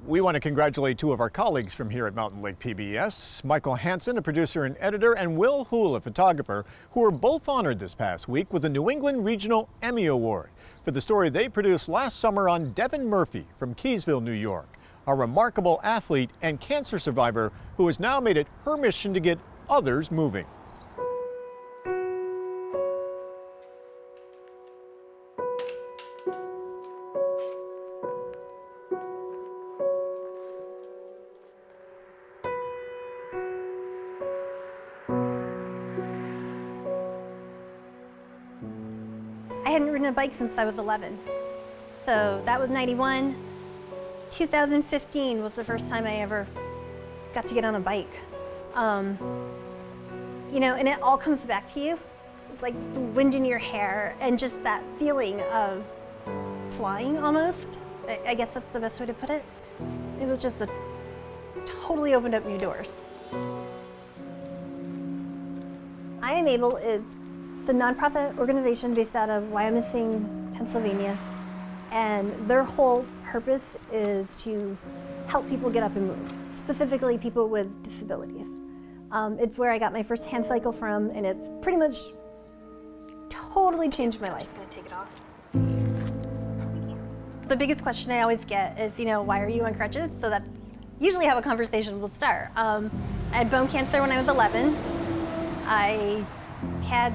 We want to congratulate two of our colleagues from here at Mountain Lake PBS, Michael Hansen, a producer and editor, and Will Houle, a photographer, who were both honored this past week with the New England Regional Emmy Award for the story they produced last summer on Devann Murphy from Keeseville, New York, a remarkable athlete and cancer survivor who has now made it her mission to get others moving. I hadn't ridden a bike since I was 11. So that was 91. 2015 was the first time I ever got to get on a bike. And it all comes back to you. It's like the wind in your hair and just that feeling of flying almost. I guess that's the best way to put it. It was just totally opened up new doors. I Am Able is the nonprofit organization based out of Wyoming, Pennsylvania, and their whole purpose is to help people get up and move, specifically people with disabilities. It's where I got my first hand cycle from, and it's pretty much totally changed my life. I'm gonna take it off. The biggest question I always get is, why are you on crutches? So that usually how a conversation will start. I had bone cancer when I was 11. I had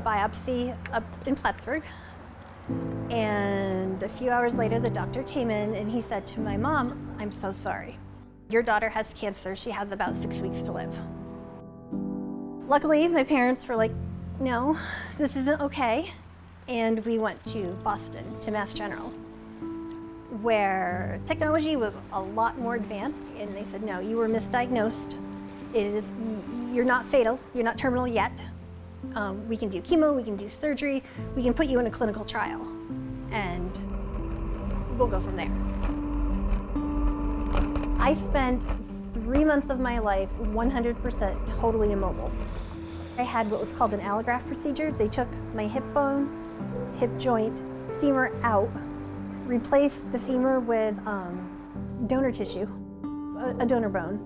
biopsy up in Plattsburgh, and a few hours later the doctor came in and he said to my mom, "I'm so sorry. Your daughter has cancer. She has about 6 weeks to live." Luckily, my parents were like, "No, this isn't okay," and we went to Boston, to Mass General, where technology was a lot more advanced, and they said, "No, you were misdiagnosed. You're not fatal. You're not terminal yet. We can do chemo, we can do surgery, we can put you in a clinical trial, and we'll go from there." I spent 3 months of my life 100% totally immobile. I had what was called an allograft procedure. They took my hip bone, hip joint, femur out, replaced the femur with donor tissue, a donor bone,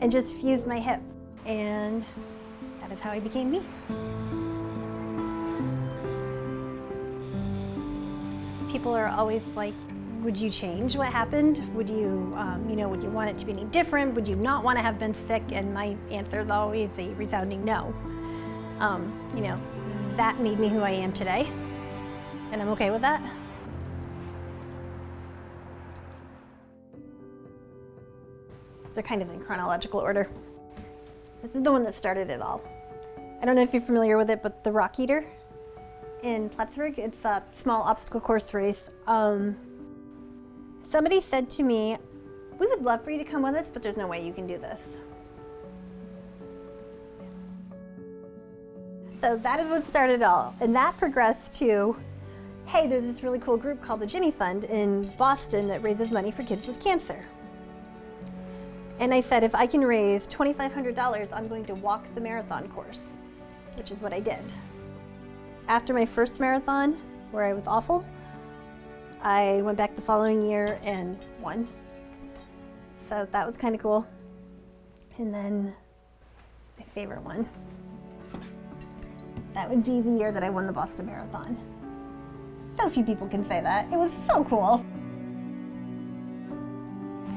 and just fused my hip. And that is how I became me. People are always like, "Would you change what happened? Would you, would you want it to be any different? Would you not want to have been sick?" And my answer is always a resounding no. That made me who I am today, and I'm okay with that. They're kind of in chronological order. This is the one that started it all. I don't know if you're familiar with it, but the Rock Eater in Plattsburgh, it's a small obstacle course race. Somebody said to me, "We would love for you to come with us, but there's no way you can do this." So that is what started it all. And that progressed to, hey, there's this really cool group called the Jimmy Fund in Boston that raises money for kids with cancer. And I said, if I can raise $2,500, I'm going to walk the marathon course, which is what I did. After my first marathon, where I was awful, I went back the following year and won. So that was kind of cool. And then my favorite one, that would be the year that I won the Boston Marathon. So few people can say that. It was so cool.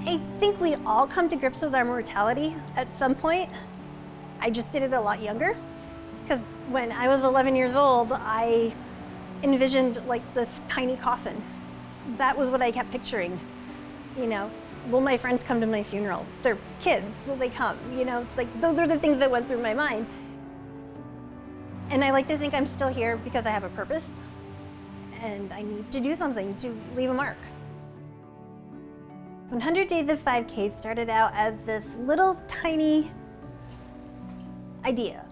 I think we all come to grips with our mortality at some point. I just did it a lot younger, because when I was 11 years old, I envisioned like this tiny coffin. That was what I kept picturing. Will my friends come to my funeral? They're kids, will they come? Those are the things that went through my mind. And I like to think I'm still here because I have a purpose, and I need to do something to leave a mark. 100 Days of 5K started out as this little tiny idea.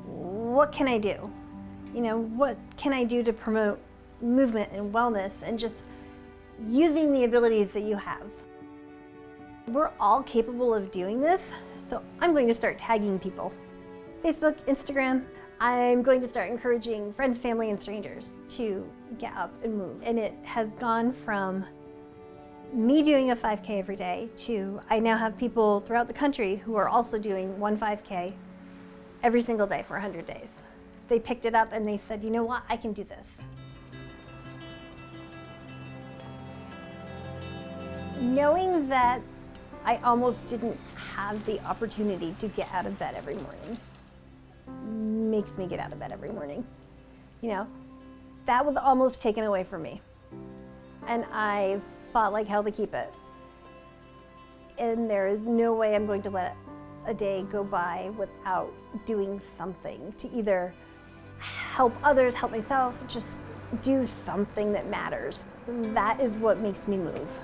What can I do? What can I do to promote movement and wellness and just using the abilities that you have? We're all capable of doing this, so I'm going to start tagging people. Facebook, Instagram. I'm going to start encouraging friends, family, and strangers to get up and move. And it has gone from me doing a 5K every day to I now have people throughout the country who are also doing one 5K every single day for 100 days. They picked it up and they said, you know what, I can do this. Knowing that I almost didn't have the opportunity to get out of bed every morning makes me get out of bed every morning. You know, that was almost taken away from me. And I fought like hell to keep it. And there is no way I'm going to let a day go by without doing something to either help others, help myself, just do something that matters. That is what makes me move.